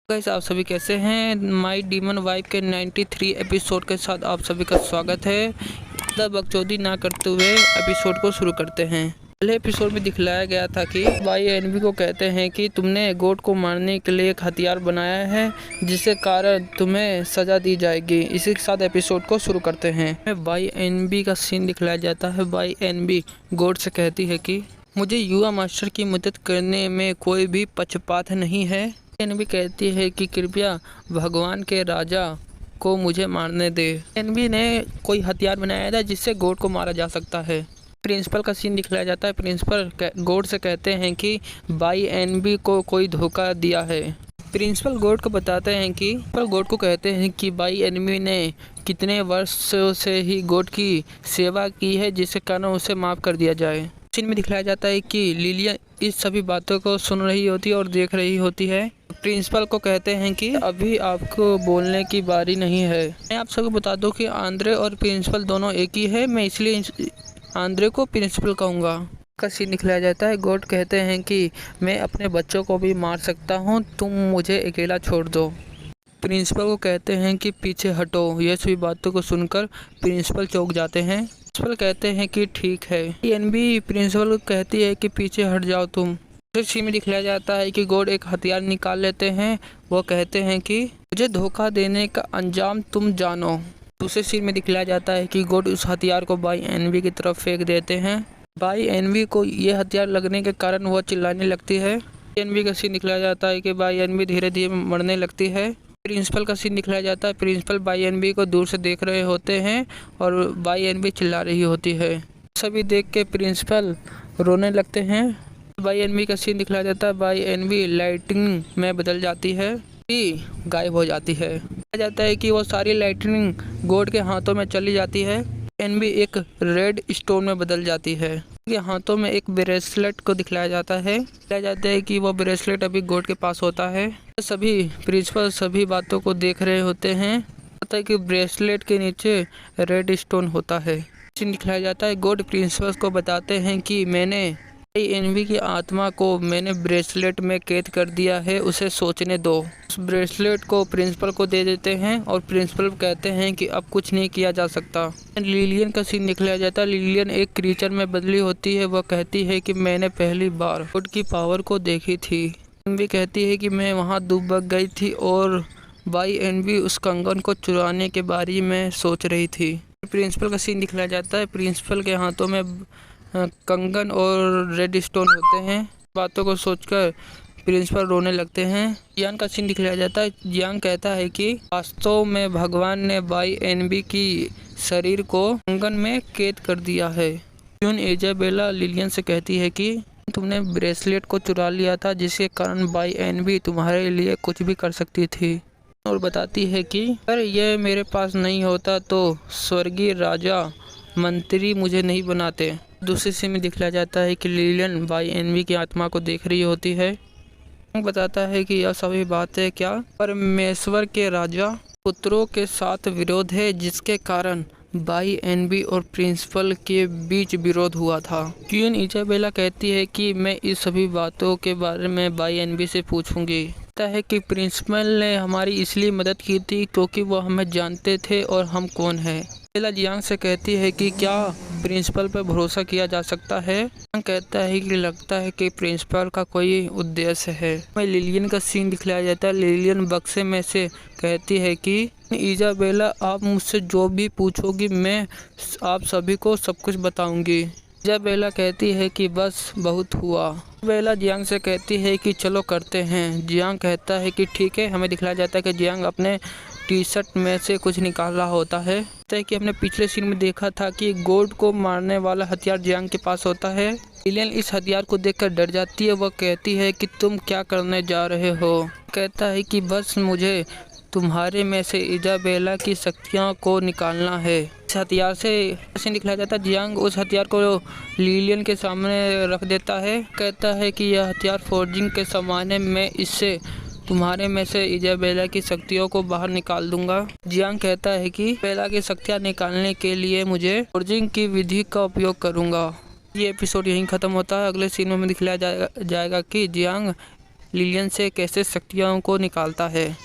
Guys, आप सभी कैसे हैं। माय डीमन वाइफ के 93 एपिसोड के साथ आप सभी का स्वागत है। ज़्यादा बकचोदी ना करते हुए एपिसोड को शुरू करते हैं। पहले एपिसोड में दिखलाया गया था कि भाई एनबी को कहते हैं कि तुमने गोड को मारने के लिए एक हथियार बनाया है जिसके कारण तुम्हें सजा दी जाएगी। इसी के साथ एपिसोड को शुरू करते हैं। भाई एनबी का सीन दिखलाया जाता है। भाई एनबी गोड से कहती है कि मुझे युवा मास्टर की मदद करने में कोई भी पक्षपात नहीं है। एनबी कहती है कि कृपया भगवान के राजा को मुझे मारने दे। एनबी ने कोई हथियार बनाया था जिससे गोड को मारा जा सकता है। प्रिंसिपल का सीन दिखलाया जाता है। प्रिंसिपल गोड से कहते हैं कि भाई एनबी को कोई धोखा दिया है। प्रिंसिपल गोड को बताते हैं कि गोड को कहते हैं कि भाई एनबी ने कितने वर्षों से ही गोड की सेवा की है जिसके कारण उसे माफ़ कर दिया जाए। सीन में दिखलाया जाता है कि लिलियन इस सभी बातों को सुन रही होती है और देख रही होती है। प्रिंसिपल को कहते हैं कि अभी आपको बोलने की बारी नहीं है। मैं आप सबको बता दूं कि आंद्रे और प्रिंसिपल दोनों एक ही है। मैं इसलिए आंद्रे को प्रिंसिपल कहूँगा। का सीन दिखलाया जाता है। गोड कहते हैं कि मैं अपने बच्चों को भी मार सकता हूँ, तुम मुझे अकेला छोड़ दो। प्रिंसिपल को कहते हैं कि पीछे हटो। ये सभी बातों को सुनकर प्रिंसिपल चौंक जाते हैं। प्रिंसिपल कहते हैं कि ठीक है। एनबी प्रिंसिपल को कहती है कि पीछे हट जाओ तुम। दूसरे सीन में दिखलाया जाता है कि गोड एक हथियार निकाल लेते हैं। वो कहते हैं कि मुझे धोखा देने का अंजाम तुम जानो। दूसरे सीन में दिखलाया जाता है कि गोड उस हथियार को भाई एनबी की तरफ फेंक देते हैं। भाई एनबी को ये हथियार लगने के कारण वह चिल्लाने लगती है। एनबी का सीन दिखलाया जाता है कि भाई एनबी धीरे धीरे मरने लगती है। प्रिंसिपल का सीन दिखलाया जाता है। प्रिंसिपल भाई एनबी को दूर से देख रहे होते हैं और भाई एनबी चिल्ला रही होती है। सभी देख के प्रिंसिपल रोने लगते हैं। भाई एनबी का सीन दिखलाया जाता है। भाई एनबी लाइटिंग में बदल जाती है, गायब हो जाती है। कहा जाता है कि वो सारी लाइटिंग गोड के हाथों में चली जाती है। एनबी एक रेड स्टोन में बदल जाती है। के हाथों में एक ब्रेसलेट को दिखलाया जाता है। कहा जाता है कि वो ब्रेसलेट अभी गोड के पास होता है। सभी प्रिंसिपल सभी बातों को देख रहे होते हैं। पता है कि ब्रेसलेट के नीचे रेड स्टोन होता है। सीन दिखलाया जाता है। गोड प्रिंसिपल को बताते हैं कि मैंने एनबी की आत्मा को मैंने ब्रेसलेट में कैद कर दिया है, उसे सोचने दो। उस ब्रेसलेट को प्रिंसिपल को दे देते हैं और प्रिंसिपल कहते हैं कि अब कुछ नहीं किया जा सकता। लिलियन का सीन दिखलाया जाता है। लिलियन एक क्रीचर में बदली होती है। वह कहती है कि मैंने पहली बार गोड की पावर को देखी थी। एनबी कहती है कि मैं वहां डूब गई थी और भाई एनबी उस कंगन को चुराने के बारे में सोच रही थी। प्रिंसिपल का सीन दिखलाया जाता है। प्रिंसिपल के हाथों में कंगन और रेड स्टोन होते हैं। बातों को सोचकर प्रिंसिपल रोने लगते हैं। जियांग का सीन दिखलाया जाता है। जियांग कहता है कि वास्तव में भगवान ने भाई एनबी की शरीर को कंगन में कैद कर दिया है। क्यून इजाबेला लिलियन से कहती है कि तुमने ब्रेसलेट को चुरा लिया था जिसके कारण भाई एनबी तुम्हारे लिए कुछ भी कर सकती थी, और बताती है कि अगर यह मेरे पास नहीं होता तो स्वर्गीय राजा मंत्री मुझे नहीं बनाते। दूसरे सीन में दिखलाया जाता है कि लिलियन भाई एनबी की आत्मा को देख रही होती है। बताता है कि यह सभी बातें क्या परमेश्वर के राजा पुत्रों के साथ विरोध है जिसके कारण भाई एनबी और प्रिंसिपल के बीच विरोध हुआ था। क्वीन इजाबेला कहती है कि मैं इस सभी बातों के बारे में भाई एनबी से पूछूंगी। कहता है कि प्रिंसिपल ने हमारी इसलिए मदद की थी क्योंकि वो हमें जानते थे और हम कौन है। बेला जियांग से कहती है कि क्या प्रिंसिपल पर भरोसा किया जा सकता है। जियांग कहता है कि लगता है कि प्रिंसिपल का कोई उद्देश्य है। मैं लिलियन का सीन दिखलाया जाता है। लिलियन बक्से में से कहती है कि इजाबेला आप मुझसे जो भी पूछोगी मैं आप सभी को सब कुछ बताऊंगी। इजाबेला कहती है कि बस बहुत हुआ। इजाबेला जियांग से कहती है कि चलो करते हैं। जियांग कहता है कि ठीक है। हमें दिखलाया जाता है कि जियांग अपने टी शर्ट में से कुछ निकाल रहा होता है। कि हमने पिछले सीन में देखा था कि गोड को मारने वाला हथियार जियांग के पास होता है। लिलियन इस हथियार को देखकर डर जाती है। वह कहती है कि तुम क्या करने जा रहे हो। कहता है कि बस मुझे तुम्हारे में से इजाबेला की शक्तियों को निकालना है। इस हथियार से सीन दिखलाया जाता है। जियांग उस हथियार को लिलियन के सामने रख देता है। कहता है कि यह हथियार फोर्जिंग के समान है, मैं इससे तुम्हारे में से इजाबेला की शक्तियों को बाहर निकाल दूंगा। जियांग कहता है कि इजाबेला की शक्तियाँ निकालने के लिए मुझे फोर्जिंग की विधि का उपयोग करूंगा। ये एपिसोड यहीं ख़त्म होता है। अगले सीन में दिखलाया जाएगा कि जियांग लिलियन से कैसे शक्तियों को निकालता है।